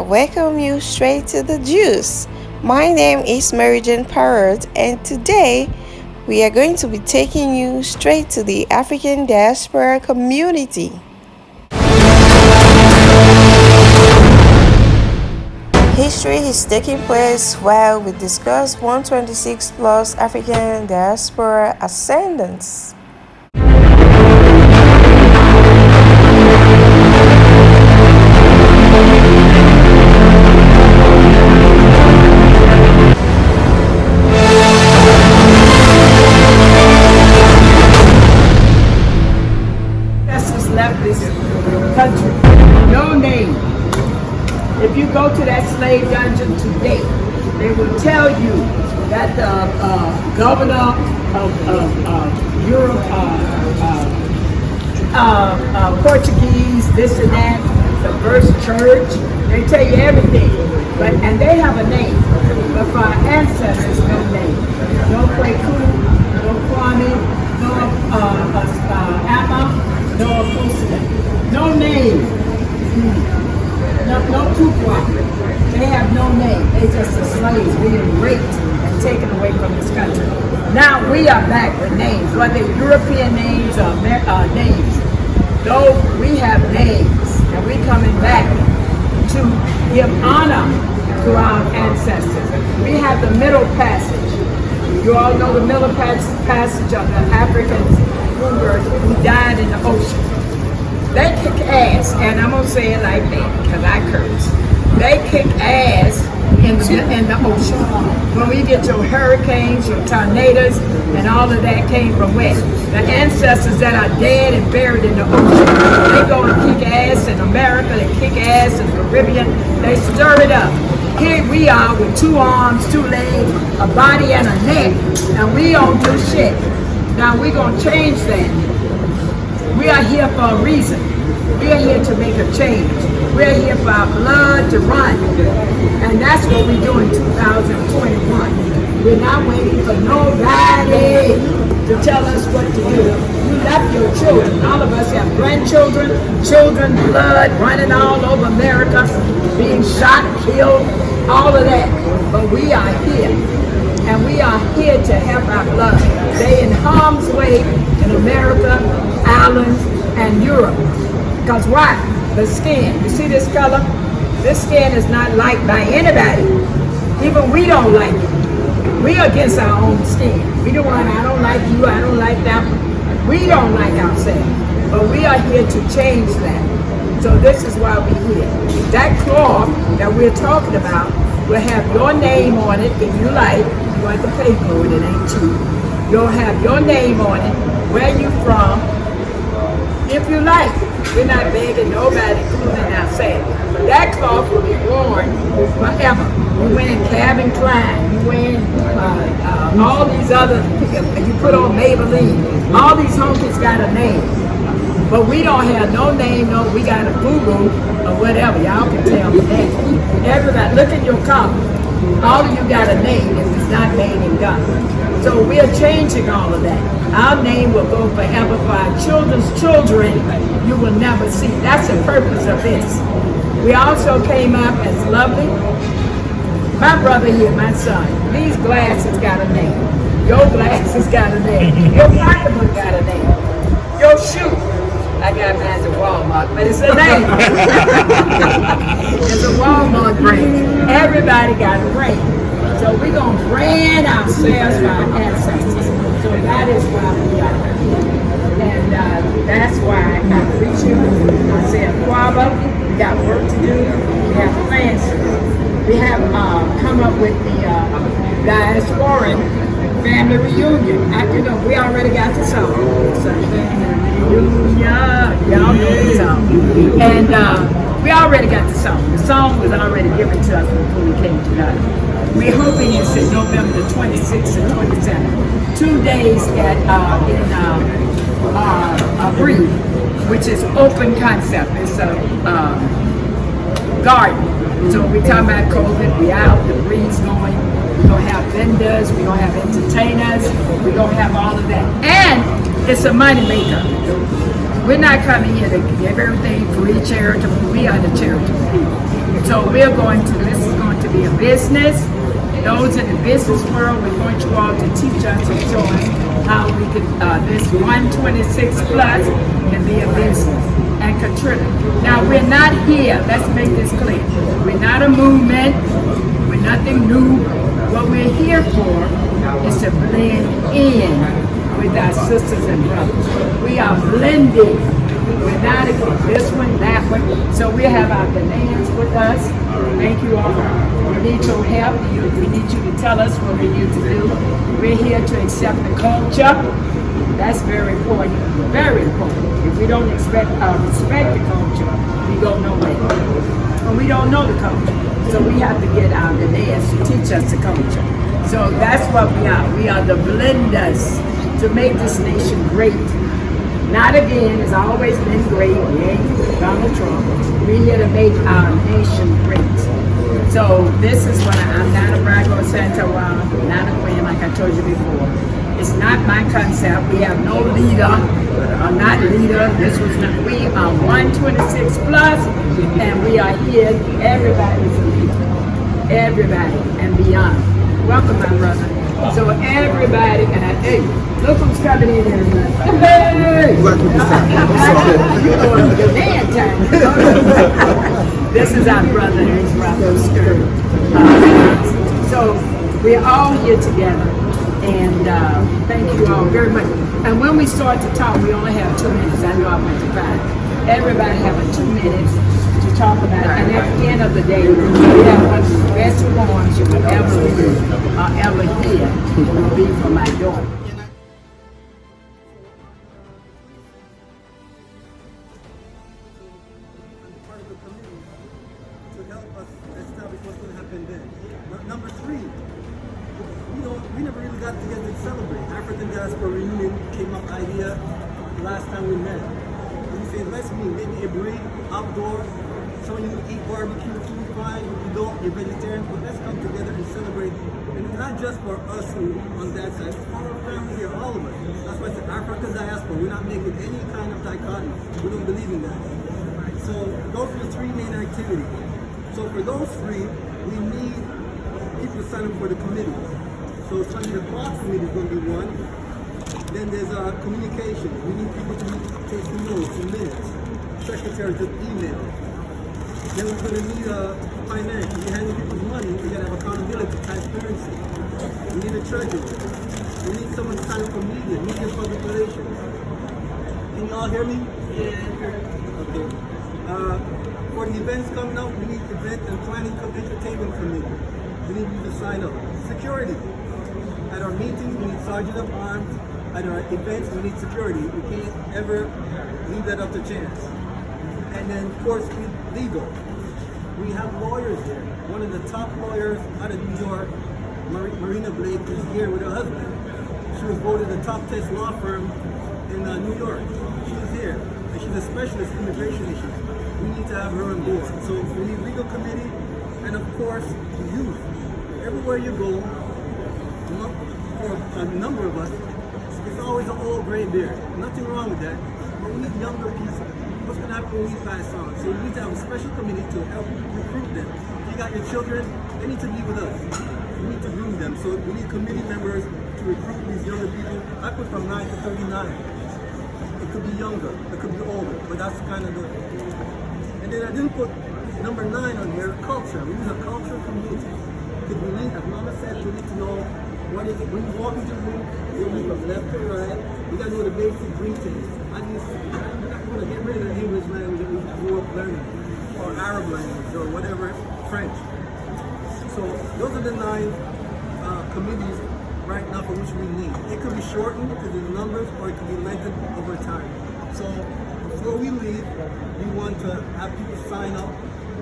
welcome you straight to the juice. My name is Maryjane Parrot, and today we are going to be taking you straight to the African Diaspora community. History is taking place while we discuss 126 plus African Diaspora Ascendants. Left this country, no name. If you go to that slave dungeon today, they will tell you that the governor of Europe, Portuguese, this and that, the first church, they tell you everything. And they have a name, but for our ancestors, no name. No Kwaku, no Kwame, no Amma, no Ascendants, no name, no Kukwa. They have no name. They just are slaves being raped and taken away from this country. Now we are back with names, whether European names or names. Though we have names, and we coming back to give honor to our ancestors. We have the Middle Passage. You all know the Middle Passage of the Africans who died in the ocean. They kick ass, and I'm gonna say it like that because I curse. They kick ass in the ocean. When we get your hurricanes, your tornadoes, and all of that came from where? The ancestors that are dead and buried in the ocean. They go and kick ass in America, they kick ass in the Caribbean, they stir it up. Here we are with 2 arms, 2 legs, a body and a neck, and we don't do shit. Now we're going to change that. We are here for a reason. We are here to make a change. We are here for our blood to run. And that's what we do in 2021. We're not waiting for nobody to tell us what to do. You left your children. All of us have grandchildren, children, blood running all over America, being shot, killed, all of that. But we are here. And we are here to help our blood. They in harm's way in America, Ireland, and Europe. Because why? The skin. You see this color? This skin is not liked by anybody. Even we don't like it. We are against our own skin. We don't want, I don't like you, I don't like that one. We don't like ourselves. But we are here to change that. So this is why we're here. That cloth that we're talking about will have your name on it if you like. You have to pay for it, it ain't cheap. You'll have your name on it, where you from, if you like. We're not begging nobody, including ourselves. That cloth will be worn forever. You wearing Calvin Klein, you wearing all these other, you put on Maybelline. All these honkies got a name. But we don't have no name, no, we got a boo-boo or whatever. Y'all can tell me that. Everybody, look at your collar. All of you got a name if it's not made in God. So we're changing all of that. Our name will go forever for our children's children. You will never see. That's the purpose of this. We also came up as lovely. My brother here, my son, these glasses got a name. Your glasses got a name. Your pocketbook got a name. Your shoe. I got mine at Walmart, but it's a name. It's a Walmart brand. Everybody got a brand. So we're going to brand ourselves for our ancestors. So that is why we are here. And that's why I reach you. I said, Quaba, we got work to do. We have plans to do. We have come up with the Diasporan family reunion. We already got the song. So, reunion, y'all know the song. And we already got the song. The song was already given to us before we came together. We're hoping it's in November the 26th and 27th. 2 days in Breathe, which is open concept. It's a garden. So we're talking about COVID, we out, the breeze going. We're going to have vendors, we're going to have entertainers, we're going to have all of that. And it's a money maker. We're not coming here to give everything free charitable. We are the charitable people. So this is going to be a business. Those in the business world, we want you all to teach us and show us how we can, this 126 plus can be a business and contribute. Now, we're not here, let's make this clear. We're not a movement, we're nothing new. What we're here for is to blend in with our sisters and brothers. We are blending. We're not this one, that one. So we have our Ghanaians with us. Thank you all. We need your help. We need you to tell us what we need to do. We're here to accept the culture. That's very important. Very important. If we don't respect the culture, we go nowhere. And we don't know the culture. So we have to get our Ghanaians to teach us the culture. So that's what we are. We are the blenders to make this nation great. Not again, it's always been great. We ain't Donald Trump. We're here to make our nation great. So this is what I'm not a brag or Santa, not a queen like I told you before. It's not my concept. We have no leader, or not leader. This was not. We are 126 plus, and we are here. Everybody's a leader. Everybody and beyond. Welcome, my brother. So everybody, and hey, look who's coming in here. Hey! You know what the man time. This is our brother, his brother, Skirt. So we're all here together, and thank you all very much. And when we start to talk, we only have 2 minutes. I know I went to 5. Everybody have 2 minutes to talk about it. And at the end of the day, we have one of the best poems you will ever hear will be from my daughter. To help us establish what's going to happen then. Number 3, we never really got together to celebrate. African Diaspora reunion came up idea last time we met. We said, let's meet, maybe a break, outdoor. Some of you eat barbecue food, fine. If you don't, you're vegetarian. But let's come together and celebrate. And it's not just for us on that side. It's for our family here, all of us. That's why I said African Diaspora. We're not making any kind of dichotomy. We don't believe in that. So those are the 3 main activities. So for those 3, we need people to sign up for the committees. So Sunday the clock committee is going to be one. Then there's communication. We need people to take some notes and minutes. Secretary to email. Then we're going to need finance. If you're handling people's money, we got to have accountability, transparency. We need a treasurer. We need someone to sign up for media public relations. Can you all hear me? Yeah. Okay. For the events coming up, we need event and planning entertainment committee. We need you to sign up. Security. At our meetings, we need sergeant of arms. At our events, we need security. We can't ever leave that up to chance. And then, of course, legal. We have lawyers here. One of the top lawyers out of New York, Marina Blake, is here with her husband. She was voted the top 10 law firm in New York. She's here. And she's a specialist in immigration issues. We need to have her on board. So we need legal committee, and of course, youth. Everywhere you go, for a number of us, it's always an old gray beard. Nothing wrong with that, but we need younger people. What's going to happen when we pass on? So we need to have a special committee to help recruit them. If you got your children, they need to be with us. We need to groom them. So we need committee members to recruit these younger people. I put from 9 to 39. It could be younger, it could be older, but that's kind of the... And then I didn't put number 9 on here, culture. We need a cultural committee. Because we need, as Mama said, we need to know what is it. When you walk into the room, you move from left to right. We got to know the basic greetings. We're not going to get rid of the English language that we grew up learning, or Arab language, or whatever, French. So those are the 9 committees right now for which we need. It could be shortened because of the numbers, or it could be lengthened over time. So before we leave, we want to have people sign up.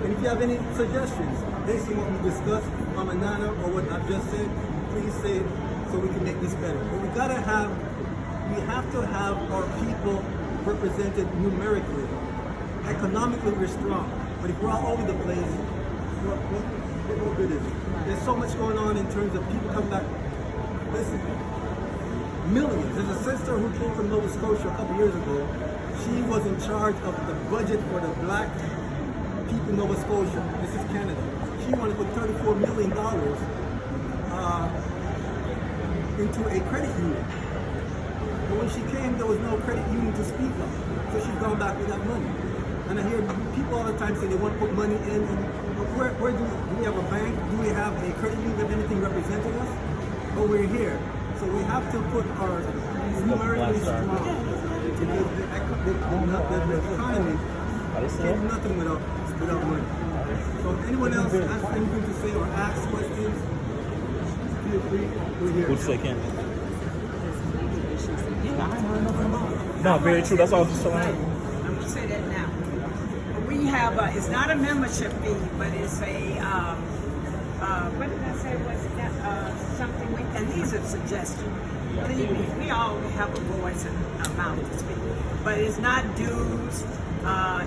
And if you have any suggestions based on what we discussed, Mama Nana, or what I've just said, please say it so we can make this better. But we have to have our people represented numerically. Economically, we're strong. But if we're all over the place, what good is it? There's so much going on in terms of people coming back. Listen, millions. There's a sister who came from Nova Scotia a couple years ago, She was in charge of the budget for the black people in Nova Scotia. This is Canada. She wanted to put $34 million into a credit union. But when she came, there was no credit union to speak of. So she's gone back with that money. And I hear people all the time say they want to put money in. And where do we have a bank? Do we have a credit union of anything representing us? But we're here. So we have to put our numerically strong. Because the economy is nothing without money. So if anyone else has anything to say or ask questions, feel free. We're here. Good second. No, very true. That's all I'm just saying. I'm going to say that now. We have it's not a membership fee, but it's a, what did I say? Was that something and these are suggestions. Believe me, we all have a voice and a mouth to speak. But it's not dues,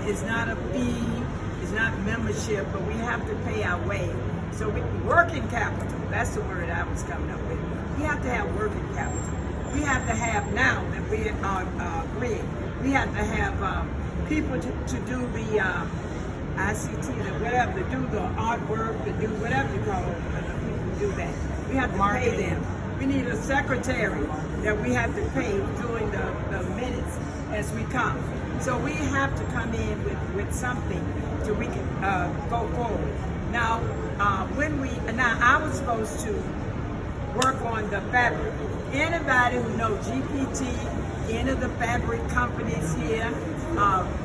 it's not a fee, it's not membership, but we have to pay our way. So working capital, that's the word I was coming up with. We have to have working capital. We have to have, now that we are agreeing, we have to have people to do the ICT, or whatever, to do the artwork, to do whatever you call it, people do that. We have to pay them. We need a secretary that we have to pay during the minutes as we come. So we have to come in with something so we can go forward. Now, I was supposed to work on the fabric. Anybody who knows GPT, any of the fabric companies here,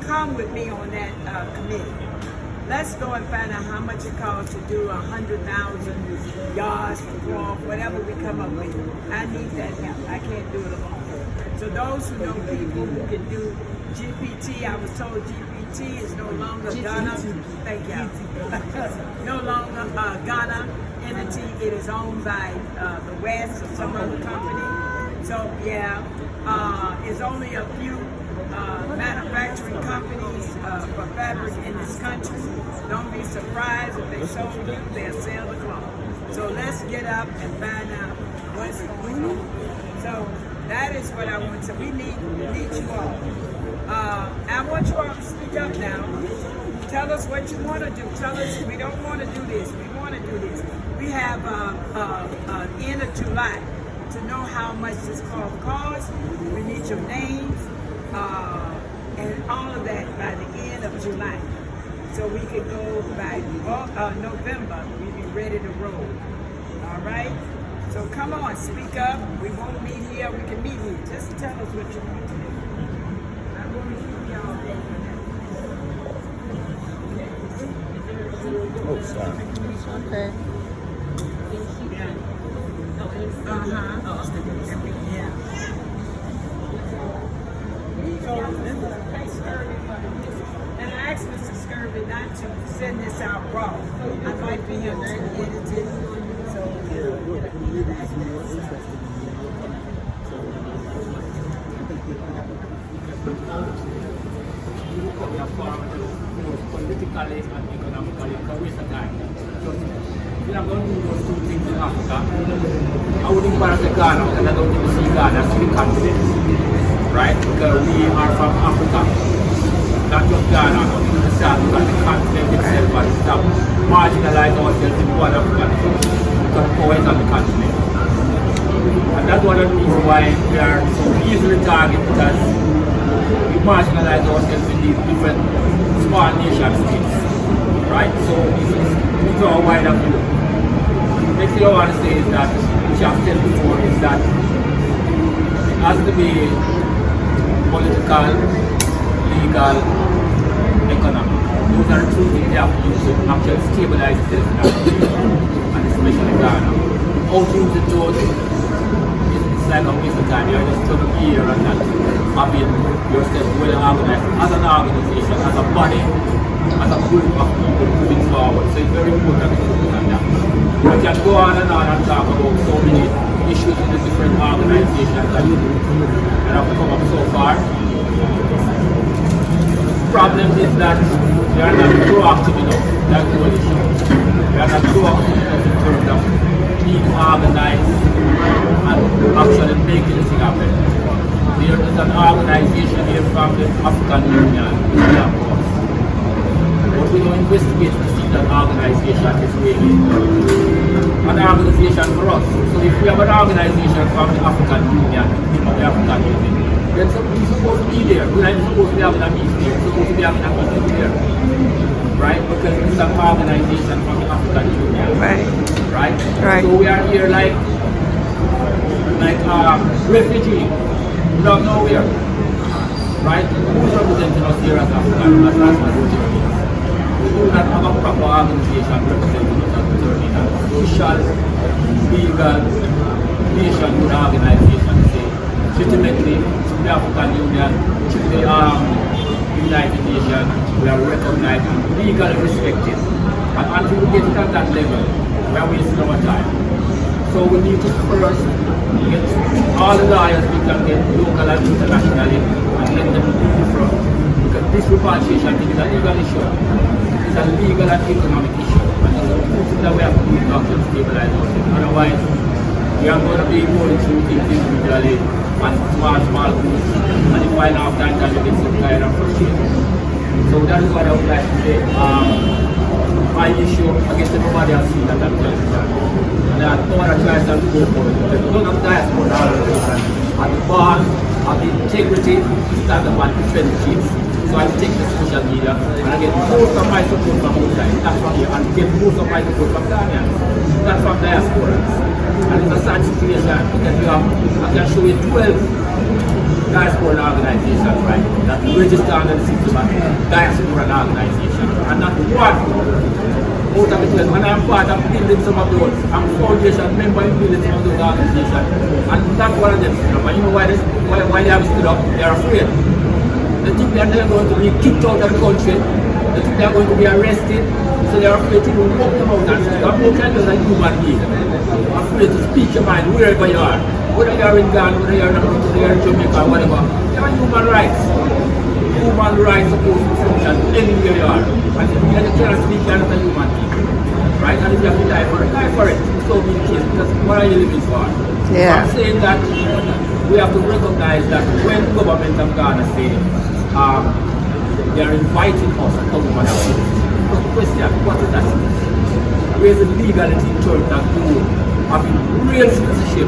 come with me on that committee. Let's go and find out how much it costs to do 100,000 yards for cloth, whatever we come up with. I need that help. I can't do it alone. So those who know people who can do GPT, I was told GPT is no longer Ghana. Thank you. No longer Ghana entity. It is owned by the West or some other company. So yeah, it's only a few manufacturing companies for fabric in this country. Don't be surprised if they sold you, they'll sell the cloth. So let's get up and find out what's going on. So that is what I want to say. We need you all. I want you all to speak up now. Tell us what you want to do. Tell us we don't want to do this. We want to do this. We have end of July to know how much this cloth costs. We need your names. And all of that by the end of July. So we can go by November, we'll be ready to roll. All right? So come on, speak up. We won't meet here, we can meet here. Just tell us what you want to do. I'm going to keep y'all there. Oh, sorry. Okay. Yeah. And I asked Mr. Scurvy not to send this out raw. I'd like for him to edit it. Politically and economically, for waste of time. If you're not going to do those two things in Africa, I wouldn't want to Ghana, and I don't even see Ghana as the continent, right? Because we are from Africa, not just Ghana, but the South, but the continent itself, and stop marginalize ourselves in one African country, because power is on the continent. And that's one of the reasons why we are so easily targeted, because we marginalize ourselves in these different small nation states, right? So it's our wider view. Next thing I want to say is that, which I've said before, is that it has to be political, legal, economic. Those are the two things they have to use to actually stabilize itself in Africa, and especially Ghana. How to use it those, it's like a waste of time. You're just going to be here and not having yourself well organized as an organization, as a body, as a group of people moving forward. So it's very important to focus on that. I can go on and talk about so many issues in the different organizations that have come up so far. The problem is that they are not proactive enough. That's the only issue. They are not proactive enough in terms of being organized and actually making anything happen. There is an organization here from the African Union, of course. But we don't investigate to see that organization is really an organization for us. So if we have an organization from the African Union, the African Union, then we're supposed to be there. We're not supposed to be having a meeting there. We're supposed to be having a meeting there. Right? Because it's an organization from the African Union. Right. Right? Right. So we are here like refugee. We don't know where. Right? Who's representing us here as African refugees? We do not have a proper organization representing us as a social, legal, nation-good organization. Legitimately, through the African Union, through the United Nations, we are recognized and legally respected. And until we get it at that level, we are wasting our time. So we need to first get all the lawyers we can get, local and internationally, and let them do the front. Because this repatriation thing is a legal issue. It's a legal and economic issue. And it's a thing that we have to do in order to stabilize ourselves. Otherwise, we are going to be going through things individually and small groups. And the final time that you get some kind of frustration. So that is what I would like to say. My issue against everybody I've seen that I'm telling you. And I don't want to try to go for it. Because we don't have diaspora organization. And the bond of the integrity to stand up and defend the kids. So I take the social media and I get most of my support from outside, not from here, and get most of my support from Ghanaians, not from diasporans. And it's a sad situation because you have, I can show you 12 diaspora organizations, right, that register under the system as diaspora organization, and not one out of the 12. And I'm part of building some of those. I'm a foundation member in building some of those organizations, and not one of them stood up. And you know why they have stood up? They're afraid. They think that they're going to be kicked out of the country. They think they're going to be arrested. So they're afraid to even walk them out and speak. I'm no kind of like human being. Afraid to speak your mind wherever you are. Whether you're in Ghana, whether you're in America, whether you're in Jamaica, or whatever. You have human rights. Human rights are supposed to function anywhere you are. And if you cannot speak, you're not a human being. Right? And if you have to die for it, die for it. It's so big case. Because what are you living for? Yeah. So I'm saying that we have to recognize that when the government of Ghana say they are inviting us to come over there. The question, what is that? Where is the legality in terms of you having real citizenship?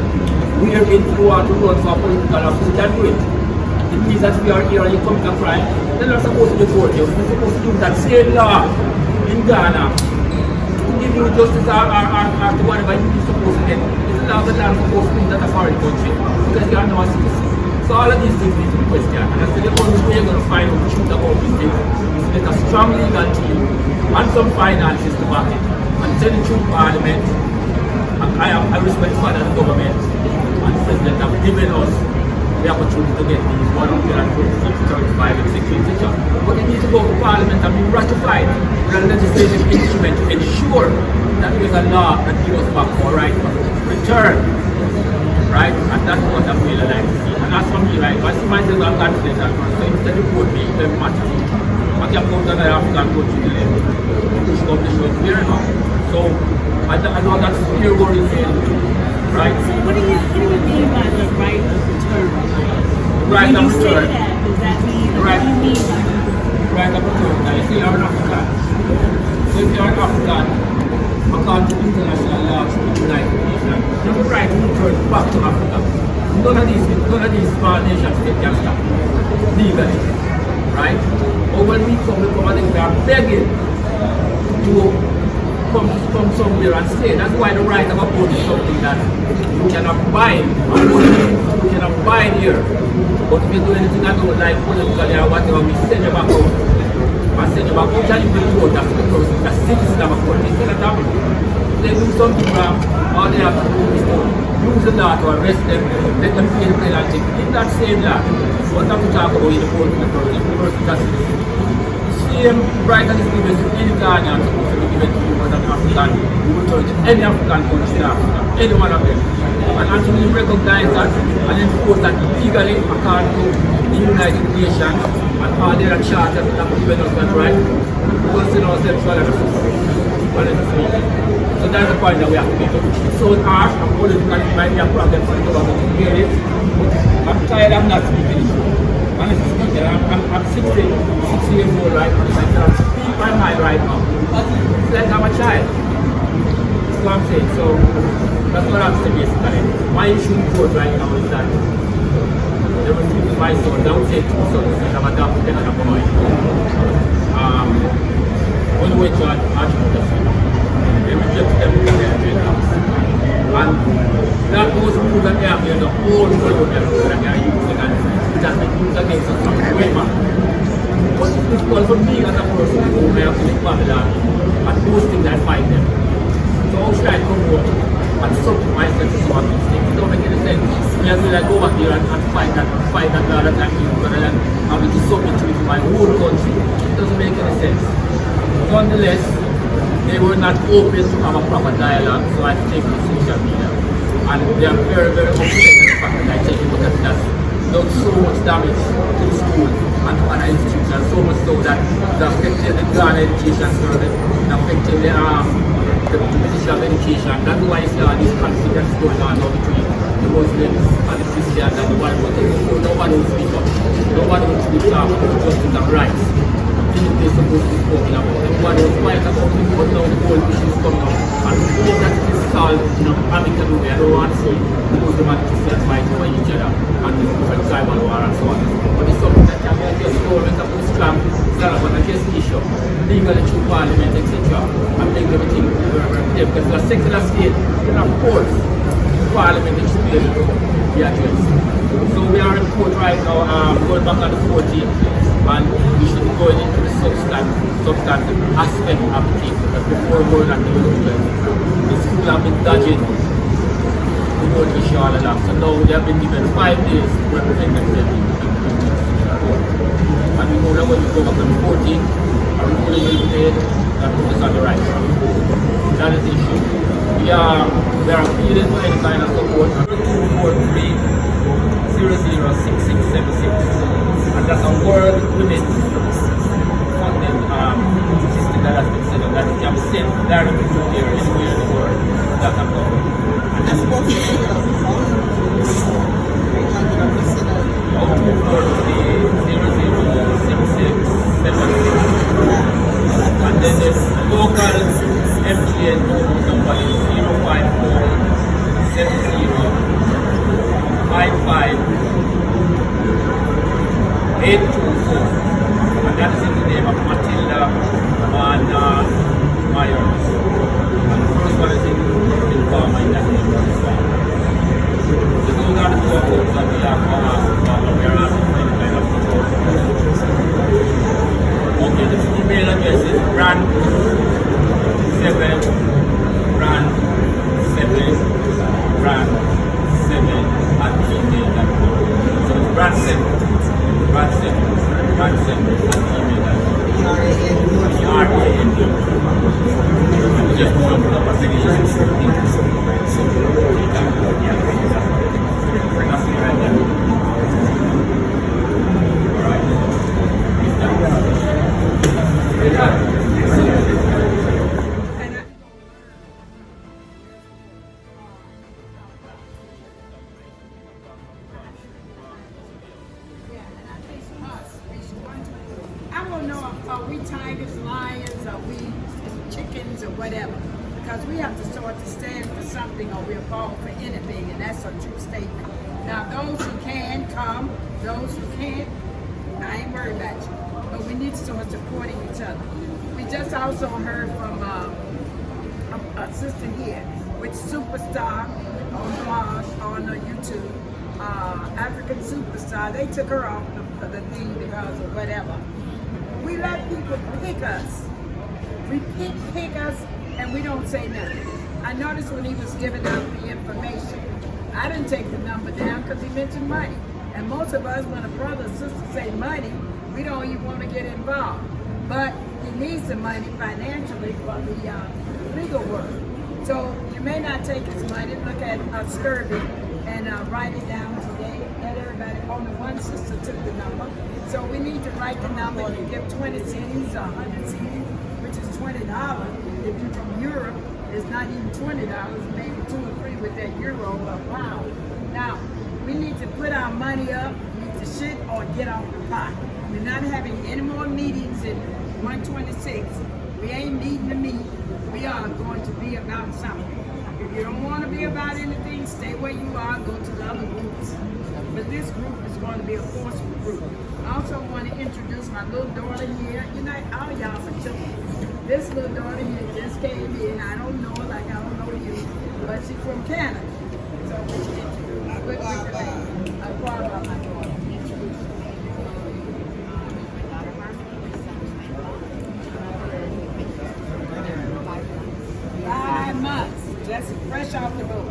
We are in through to run for political office, you can do it. It means that we are here and you commit a crime, they're not supposed to deport you. We're supposed to use that same law in Ghana to give you justice or to whatever you're supposed to get. It's not that I'm supposed to be in that foreign country because you are now a citizen. So all of these things need to be questioned. And I said the only way you're going to find out the truth about these things is to get a strong legal team and some finances to back it. And tell the truth, Parliament. And I respect the fact that the government and the President have given us the opportunity to get these 126, 35 executive. But it needs to go to Parliament and be ratified with a legislative instrument to ensure that there is a law that gives us back our right of return. Right? And that's what I'm really like to see. And that's for me, right? I see myself as confident that so instead of report me, it doesn't matter. I can go to another African country to live. Push up the show here now. So I know that's fear worrying me. Right? What do you mean by the right of return? Right of return. Does that mean right. What do you mean by that? Right of return. Now you see you're an African. So if you're an African, according to international laws, the United Nations, you have the right to return back to Africa. None of these small nations can stop legally, right? But when we come and we are begging to come somewhere and stay. That's why the right of a vote is something that you cannot buy. You cannot buy here. But if you do anything at all, like politically or whatever, we send you back out. And send you back out and you will vote as a citizen of a country. It's not happening. They do something wrong, all they have to do is to use the law to arrest them, let them pay the penalty. In that same law, what have to talk about in the court of the person that's same right that is given to any Ghanaian supposed to be given to you as an African, you will turn to any African country in Africa, any one of them. And until we recognize that and enforce that legally according to the United Nations and all their charters that have given us that right, we will send ourselves to another system. honestly speaking. So that's the point that we have to make. It's so harsh and political, it might be a problem for the government to hear it. But I'm tired of not speaking the truth. Honestly speaking, I'm 60 years old right now. I cannot speak my mind right now. It's like I'm a child. That's what I'm saying. So that's what I'm saying basically. My issue in court right now is that they refuse my son. I would say two sons because I'm adopted and a boy. When we went to Archbishop, they rejected them because they are dreadlocks. And that was rules that they have here, the whole world that they are using, and it has been used against us from way back. But it's difficult for me as a person to go there to the Babylon and those things I find them. So how should I come home and subject myself to some of these things? It don't make any sense. Me as well I go back there and fight that law that I'm using rather than having to submit to it in my whole country. It doesn't make any sense. Nonetheless, they were not open to have a proper dialogue, so I take it to social media. And they are very, very upset with the fact that I take it because it has done so much damage to the school and to other institutions, so much so that it affected the Ghana Education Service, it affected the Ministry of Education. That's why you see all these conflicts that's going on now between the Muslims and the Christians and the white Muslims. Nobody will speak up. Nobody will speak up about justice and rights. They're supposed to be spoken about. Everybody was quiet about it, but now the whole issue is coming up. And the way that it is solved in an amicable way, I don't want to see the Muslim and Christians fighting over each other and the different tribal war and so on. But it's something that can be against government, against Islam, Salaman, against the issue, legally through parliament, etc. And make everything very, very clear. Because the secular state, and of course, parliament should be able to be addressed. So we are in court right now, going back on the 14th. And we should be going into the substantive aspect of the case because before going on to the school have been dodging the whole issue all along. So now they have been given 5 days to represent themselves in the court. And we know that when we go back on the 14th, our ruling will be made that put us on the right track. That is the issue. We are appealing for any kind of support. 243 006676. And that's a world limit funding system that has been set up that it can be sent directly from there anywhere in the world. That's a problem. And that's supposed to be a phone number. And then the local MTN number is 0547055 824, and that is in the name of Matilda and Myers. And the first one is in Palma in that name. So those are the two accounts that we have for us. We are asking for any kind of support. Okay, the email address is brand7@gmail.com. So it's brand7@gmail.com. Just want to put up a video. That's it right there. Alright. I don't know, are we tigers, lions, are we chickens or whatever? Because we have to sort to stand for something or we'll fall for anything, and that's a true statement. Now those who can come, those who can't, I ain't worried about you. But we need to start supporting each other. We just also heard from a sister here, which Superstar on YouTube, African Superstar, they took her off the thing because of whatever. We let people pick us. We pick us and we don't say nothing. I noticed when he was giving out the information, I didn't take the number down because he mentioned money. And most of us, when a brother or sister say money, we don't even want to get involved. But he needs the money financially for the legal work. So you may not take his money, look at Scurvy and write it down today. Let everybody, only one sister took the number. So we need to write the number and give 20 cedis or 100 cedis, which is $20. if you're from Europe, it's not even $20, maybe 2 or 3 with that euro or pound. Now, we need to put our money up, we need to sit or get off the pot. We're not having any more meetings in 126. We ain't needing to meet. We are going to be about something. If you don't want to be about anything, stay where you are, go to the other groups. But this group is going to be a forceful group. I also want to introduce my little daughter here. You know, all y'all are children. This little daughter here just came in. I don't know her like I don't know you, but she's from Canada. So we should introduce her. What's your name? I'm proud of my daughter. Introduce her. 5 months, just fresh off the boat.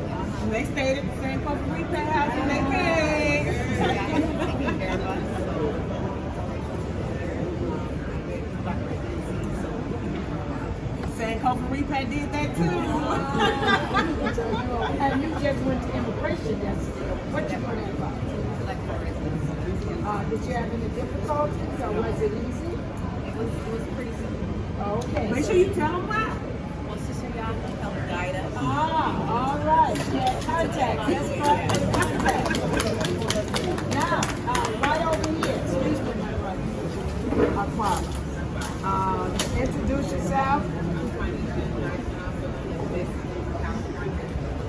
They stayed at the same Costa Rica house and they came. San Costa Rica did that too. And you just went to immigration yesterday. What you going to about? Did you have any difficulties or was it easy? It was pretty simple. Okay. Make sure you tell them why. Well, Sister Y'all can help guide us. All right. Yeah, contact. Let's start with contact. Now, right over here. Excuse me, my brother. Introduce yourself.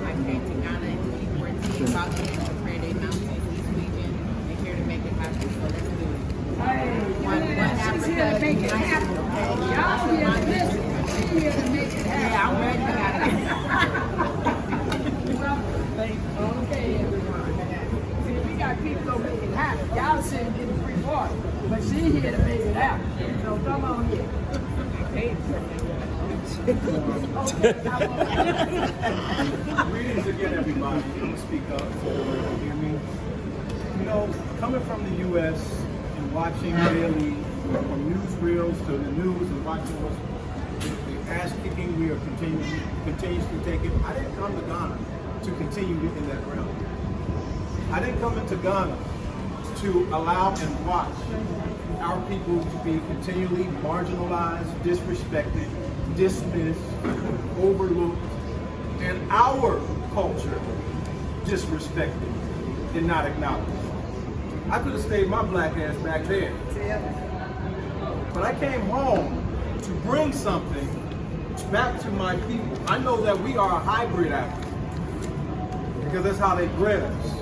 I came to Ghana in 2014 about the Prayer Mountains, East region. They're here to make it happen, so let's do it. Hey, she's here to make it happen. Y'all here to listen. She's here to make it happen. Yeah, I'm ready for that. Okay, everyone. See, we got people gonna make it happen. Y'all sitting getting free water, but she's here to make it happen. So come on here. Greetings again, everybody. I'm going to speak up so everyone can hear me. You know, coming from the U.S. and watching daily, from newsreels to the news and watching what's the ass kicking we are continuously taking, I didn't come to Ghana to continue in that realm. I didn't come into Ghana to allow and watch our people to be continually marginalized, disrespected, dismissed, overlooked, and our culture disrespected and not acknowledged. I could have stayed my black ass back there. But I came home to bring something back to my people. I know that we are a hybrid African because that's how they bred us.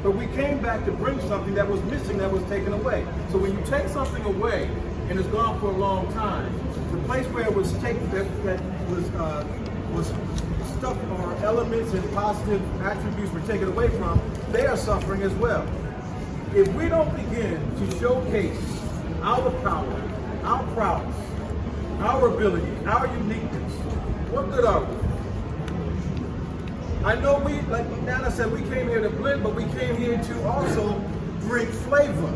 But we came back to bring something that was missing, that was taken away. So when you take something away and it's gone for a long time, the place where it was taken, that was stuff or elements and positive attributes were taken away from, they are suffering as well. If we don't begin to showcase our power, our prowess, our ability, our uniqueness, what good are we? I know we, like Nana said, we came here to blend, but we came here to also bring flavor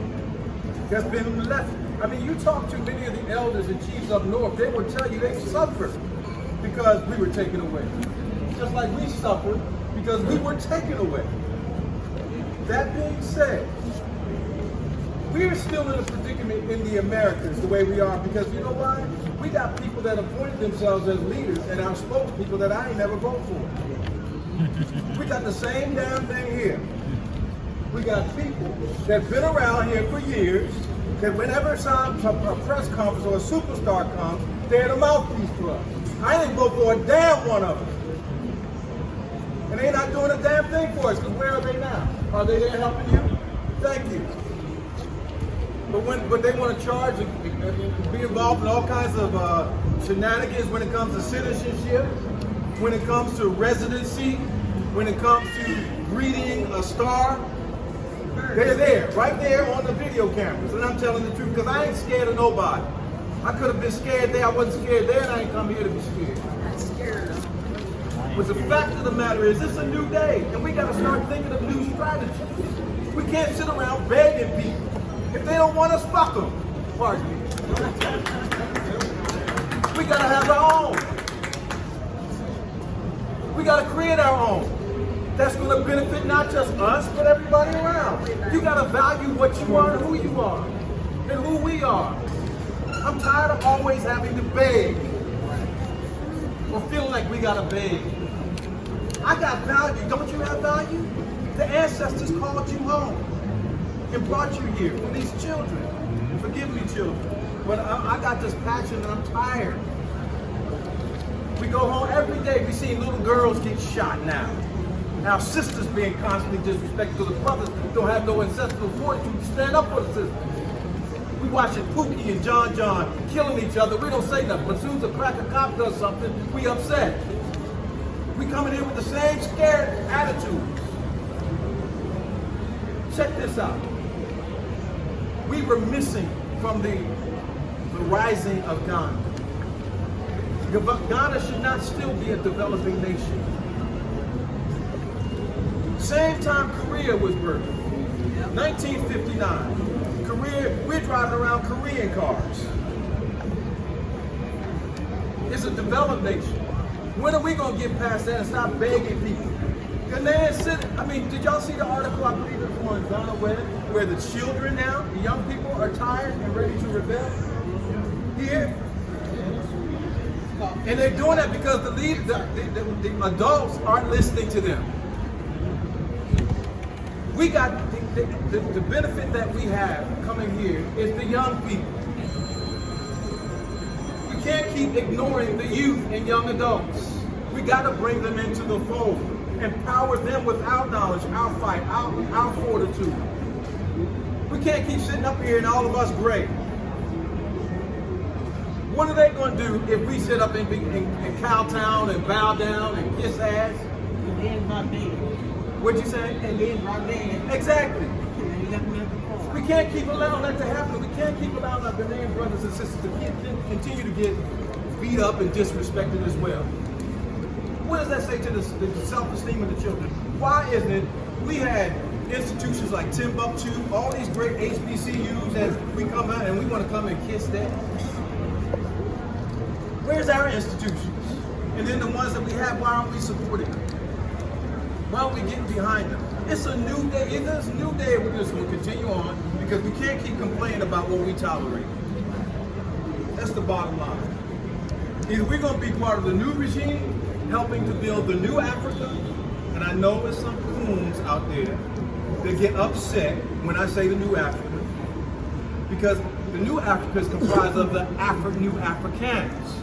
that's been left. I mean, you talk to many of the elders and chiefs up north, they will tell you they suffered because we were taken away. Just like we suffered because we were taken away. That being said, we're still in a predicament in the Americas the way we are because you know why? We got people that appointed themselves as leaders and our spokespeople that I ain't never vote for. We got the same damn thing here. We got people that've been around here for years, that whenever a press conference or a superstar comes, they're the mouthpiece for us. I didn't vote for a damn one of them. And they're not doing a damn thing for us, because where are they now? Are they there helping you? Thank you. But they want to charge and be involved in all kinds of shenanigans when it comes to citizenship, when it comes to residency, when it comes to greeting a star. They're there, right there on the video cameras. And I'm telling the truth, because I ain't scared of nobody. I could have been scared there, I wasn't scared there, and I ain't come here to be scared. I'm scared. But the fact of the matter is, it's a new day, and we got to start thinking of new strategies. We can't sit around begging people. If they don't want us, fuck them. Pardon me. We got to have our own. We got to create our own. That's going to benefit not just us, but everybody around. You got to value what you are and who you are, and who we are. I'm tired of always having to beg. or feeling like we gotta beg. I got value. Don't you have value? The ancestors called you home and brought you here for these children. Forgive me, children, but I got this passion and I'm tired. We go home every day, we see little girls get shot now. Our sisters being constantly disrespected because the brothers don't have no ancestral fortitude to stand up for the sisters. We watching Pookie and John killing each other. We don't say nothing, but as soon as a cracker cop does something, we upset. We coming in with the same scared attitudes. Check this out. We were missing from the rising of Ghana. Ghana should not still be a developing nation. Same time Korea was birthed, 1959. Korea, we're driving around Korean cars. It's a developed nation. When are we gonna get past that and stop begging people? Did y'all see the article, I believe it was on Ghana where the children now, the young people are tired and ready to rebel? Here. And they're doing that because the adults aren't listening to them. We got the benefit that we have coming here is the young people. We can't keep ignoring the youth and young adults. We got to bring them into the fold, empower them with our knowledge, our fight, our fortitude. We can't keep sitting up here and all of us gray. What are they going to do if we sit up in Cowtown and bow down and kiss ass? And then Barbadian. What'd you say? And then Barbadian. Exactly. And you got me at the phone. We can't keep allowing that to happen. We can't keep allowing our Ghanaian brothers and sisters to continue to get beat up and disrespected as well. What does that say to the self-esteem of the children? Why isn't it we had institutions like Timbuktu, all these great HBCUs, and we come out and we want to come and kiss that? Where's our institutions? And then the ones that we have, why aren't we supporting them? Why aren't we getting behind them? It's a new day. It is a new day. We're just going to continue on because we can't keep complaining about what we tolerate. That's the bottom line. Either we're going to be part of the new regime, helping to build the new Africa, and I know there's some coons out there that get upset when I say the new Africa, because the new Africa is comprised of the new Africans.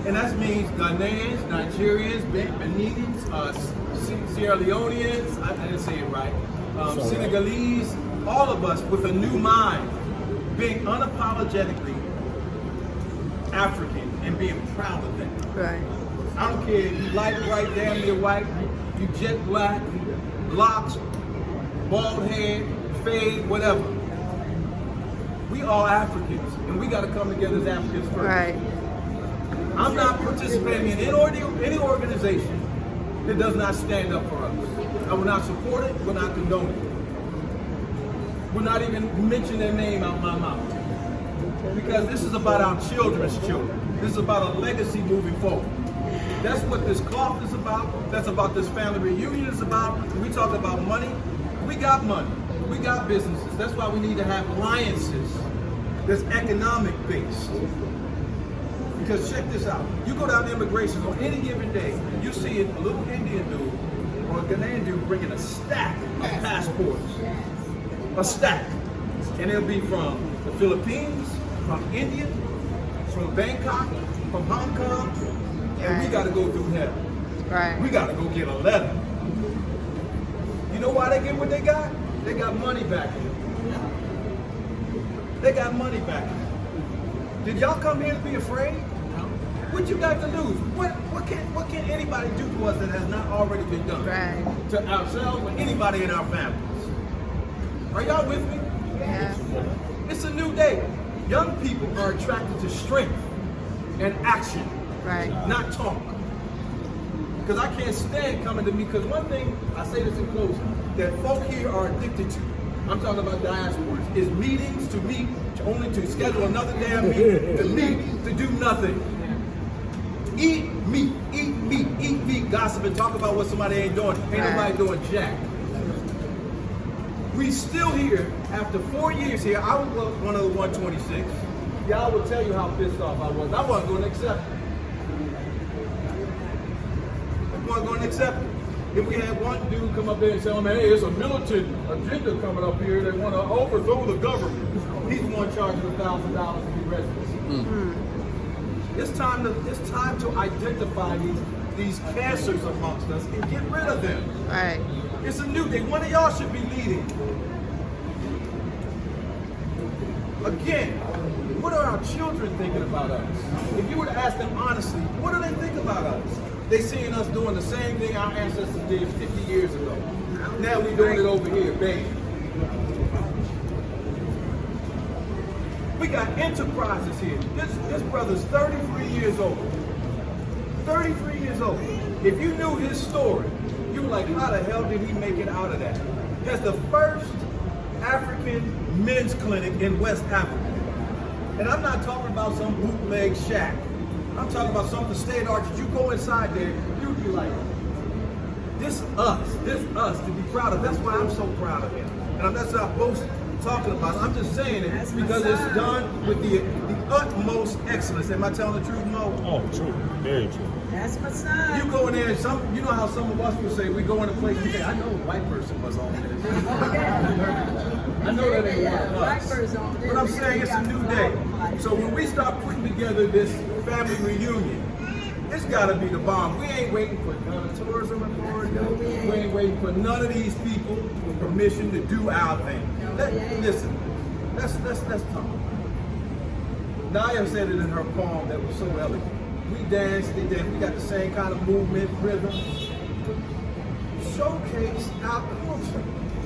And that means Ghanaians, Nigerians, Beninese, Sierra Leoneans, I didn't say it right, Senegalese, all of us with a new mind, being unapologetically African and being proud of that. Right. I don't care if you light, bright, damn near white, you jet black, locks, bald head, fade, whatever. We all Africans, and we got to come together as Africans first. Right. I'm not participating in any organization that does not stand up for us. I will not support it, will not condone it. Will not even mention their name out my mouth. Because this is about our children's children. This is about a legacy moving forward. That's what this cloth is about. That's about this family reunion is about. When we talk about money, we got money. We got businesses. That's why we need to have alliances that's economic based. Because check this out. You go down to immigration on any given day, you see a little Indian dude or a Ghanaian dude bringing a stack of passports. A stack. And it'll be from the Philippines, from India, from Bangkok, from Hong Kong, and we gotta go through hell. Right. We gotta go get a letter. You know why they get what they got? They got money back in it. They got money back in it. Did y'all come here to be afraid? What you got to lose? What can anybody do to us that has not already been done? Right. To ourselves or anybody in our families. Are y'all with me? Yeah. It's a new day. Young people are attracted to strength and action, Right. not talk. Because I can't stand coming to me, because one thing, I say this in closing, that folk here are addicted to, I'm talking about diasporas, is meetings to meet, only to schedule another damn meeting, to meet, to do nothing. Eat meat, gossip and talk about what somebody ain't doing. Ain't nobody doing jack. We still here, after 4 years here, I was one of the 126. Y'all will tell you how pissed off I was. I wasn't going to accept it. weren't going to accept it. If we had one dude come up there and say, oh man, hey, it's a militant agenda coming up here. They want to overthrow the government. He's the one charging $1,000 to be residents. It's time to identify these cancers amongst us and get rid of them. Right. It's a new day. One of y'all should be leading. Again, what are our children thinking about us? If you were to ask them honestly, what do they think about us? They seeing us doing the same thing our ancestors did 50 years ago. Now we're doing it over here, baby. We got enterprises here. This brother's 33 years old. 33 years old. If you knew his story, you were like, how the hell did he make it out of that? That's the first African men's clinic in West Africa. And I'm not talking about some bootleg shack. I'm talking about something state art that you go inside there, you'd be like, this us to be proud of. That's why I'm so proud of him. And that's not boasting. Talking about it. I'm just saying it because it's done with the utmost excellence. Am I telling the truth, Mo? Oh, true. Very true. That's my son. You go in there and you know how some of us will say, we go in a place, okay, I know a white person was on this. I know that ain't one of us. But I'm saying it's a new day. So when we start putting together this family reunion, it's gotta be the bomb. We ain't waiting for none of tourism authority. We ain't waiting for none of these people for permission to do our thing. Listen, let's talk. Naya said it in her poem that was so elegant. We danced, they danced, we got the same kind of movement, rhythm. Showcase our culture.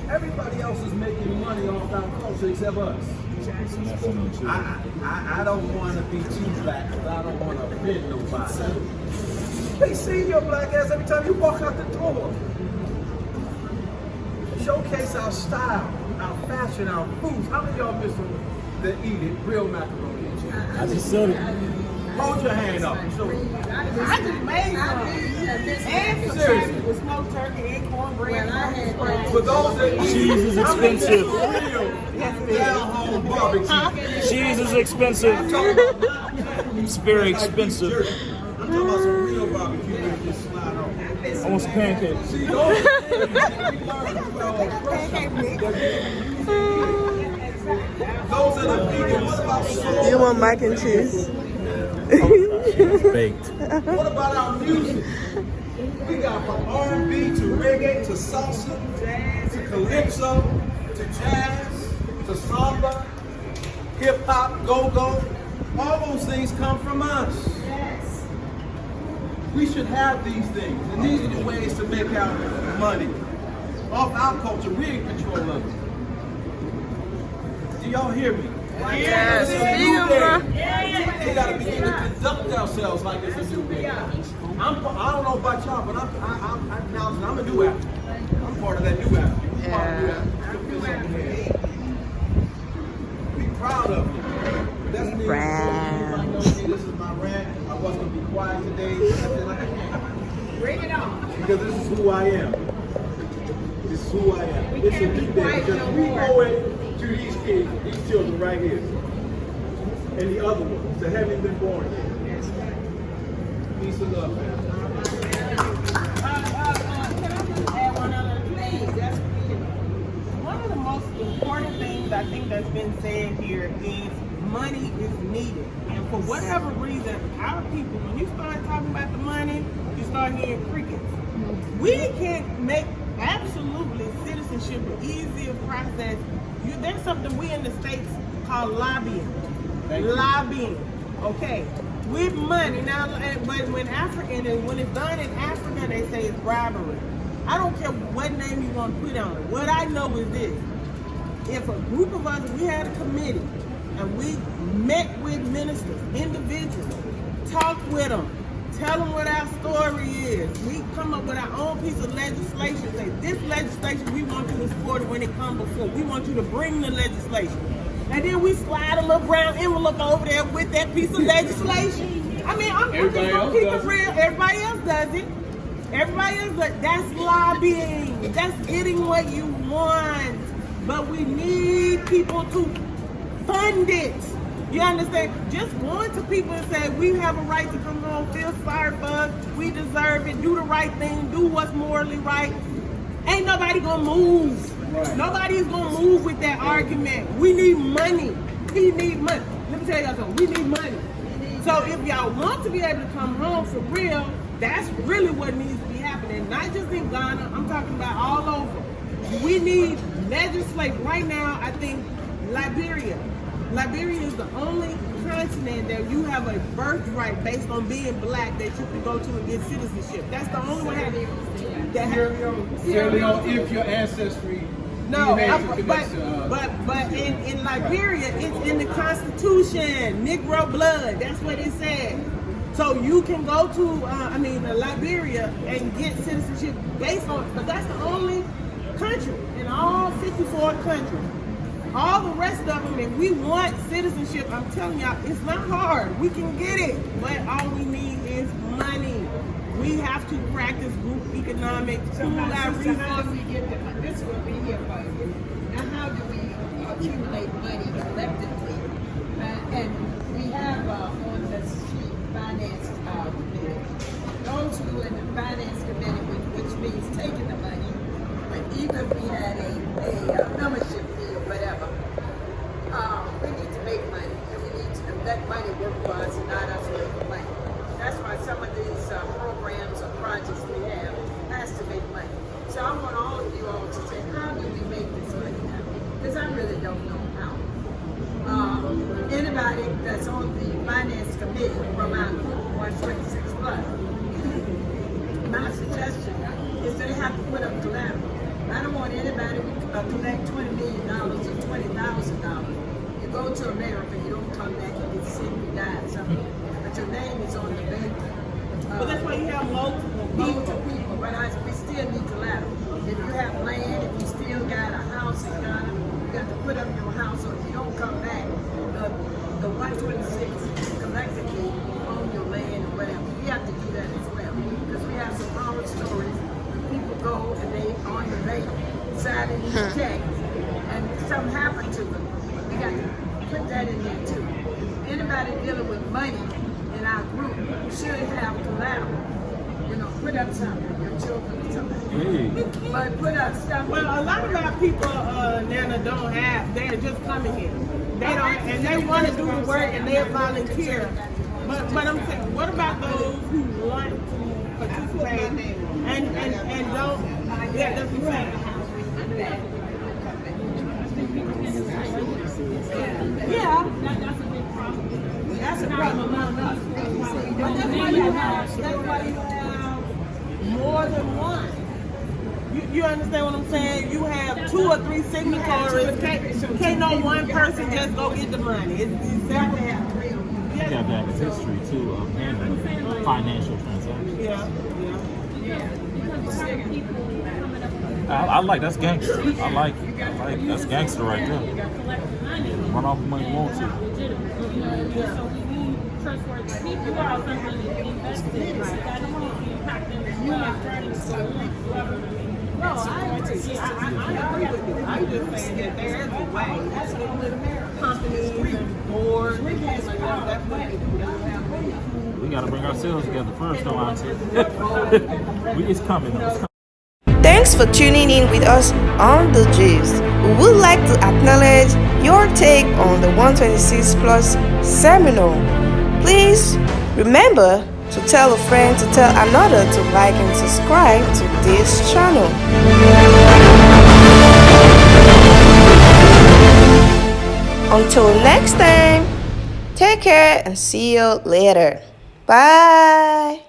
Everybody else is making money off our culture except us. I don't want to be too black because I don't want to offend nobody. They see your black ass every time you walk out the door. Showcase our style, our fashion, our foods. How many of y'all miss the eat it, real macaroni and cheese? I just said it. Hold your hand up. Show it. I just made some. And some turkey with smoked turkey and cornbread. For those that eat, Cheese is expensive. real down home barbecue. Cheese is expensive. It's very expensive. I'm talking about some real barbecue that just slide on. Almost pancakes. See, those that are vegan, what about soul? You want mac and cheese? Baked. What about our music? We got from R&B to reggae to salsa to calypso to jazz to samba, hip hop, go-go. All those things come from us. We should have these things, and these are the ways to make our money. Off our culture, we're in control of it. Do y'all hear me? Yes. We gotta begin to conduct ourselves like it's a new day. I don't know about y'all, but I'm a new African. I'm part of that new African. Be proud of it. That's me. Proud. This is my rant. I wasn't gonna be quiet today. Bring it on. Because this is who I am. This is who I am. It's a new day because we owe it to these kids, these children right here, and the other ones that haven't been born yet. Peace and love, man. One of the most important things I think that's been said here is money is needed. And for whatever reason, our people, when you start talking about the money, you start hearing crickets. We can make absolutely citizenship an easier process. There's something we in the States call lobbying. Lobbying, okay? With money. Now, but when it's done in Africa, they say it's bribery. I don't care what name you want to put on it. What I know is this. If a group of us, we had a committee, and we met with ministers individually, talked with them, tell them what our story is. We come up with our own piece of legislation. Say, this legislation, we want you to support it when it comes before. We want you to bring the legislation. And then we slide a little brown envelope over there with that piece of legislation. I mean, I'm just going to keep it real. Everybody else does it. Everybody else does it. That's lobbying. That's getting what you want. But we need people to fund it. You understand? Just going to people and say, we have a right to come home, feel sorry for us, we deserve it, do the right thing, do what's morally right. Ain't nobody gonna move. Right. Nobody is gonna move with that argument. We need money. He need money. Let me tell y'all something. We need money. So if y'all want to be able to come home for real, that's really what needs to be happening. Not just in Ghana, I'm talking about all over. We need legislate right now. I think Liberia is the only continent that you have a birthright based on being black that you can go to and get citizenship. That's the only way that Sierra Leone, if your ancestry. No, but in Liberia, it's in the Constitution, Negro blood. That's what it says. So you can go to, Liberia and get citizenship based on, but that's the only country in all 54 countries. All the rest of them, if we want citizenship, I'm telling y'all, it's not hard. We can get it, but all we need is money. We have to practice group economics, pool our resources. This will be here for you. Now, how do we accumulate money collectively? And we have on the street finance committee, those who are in the finance committee, which means taking the money, but even if we had a membership fee or whatever, we need to make money, and we need to let money work for us and not us work for money. That's why some of these programs or projects we have has to make money. So I want all of you all to say, how do we make this money now? Because I really don't know how. Anybody that's on the finance committee from our group 126 plus, my suggestion is they have to put up collateral. I don't want anybody to collect $20 million or $20,000. You go to America, you don't come back and get sick, you die or something. But your name is on the bank. But that's why you have multiple people. But we still need collateral. If you have land, if you still got a house in Ghana, you got to put up your house. So if you don't come back, the 126 collectively own your land or whatever. We have to do that as well. Because we have some horror stories. People go and they on the bank, signing these checks, and something happened to them. We got to put that in there too. Anybody dealing with money in our group should have collateral. You know, put up something, your children or something. But put up stuff. Well, a lot of our people, Nana, don't have. They're just coming here. They don't, and they want to do the work and they volunteer. But I'm saying, what about those who want to participate and don't? Yeah, that's what I'm saying. Yeah, that's a big problem. That's a problem among us. But that's why you have more than one. You understand what I'm saying? You have 2 or 3 signatories. Can't no one person just go get the money. It's several. You got that history too of handling financial transactions. I like that's gangster. I like that's gangster right there. Run off the money you want to. So we need trustworthy people who are really invested. That is impacting the life. No, I agree. I agree with you. I'm just saying that there is a way. That's what companies and boards and things like that. That's what they do. We gotta bring ourselves together first, though, Auntie. It's coming. Thanks for tuning in with us on The Gist. We would like to acknowledge your take on the 126 Plus seminar. Please remember to tell a friend to tell another to like and subscribe to this channel. Until next time, take care and see you later. Bye.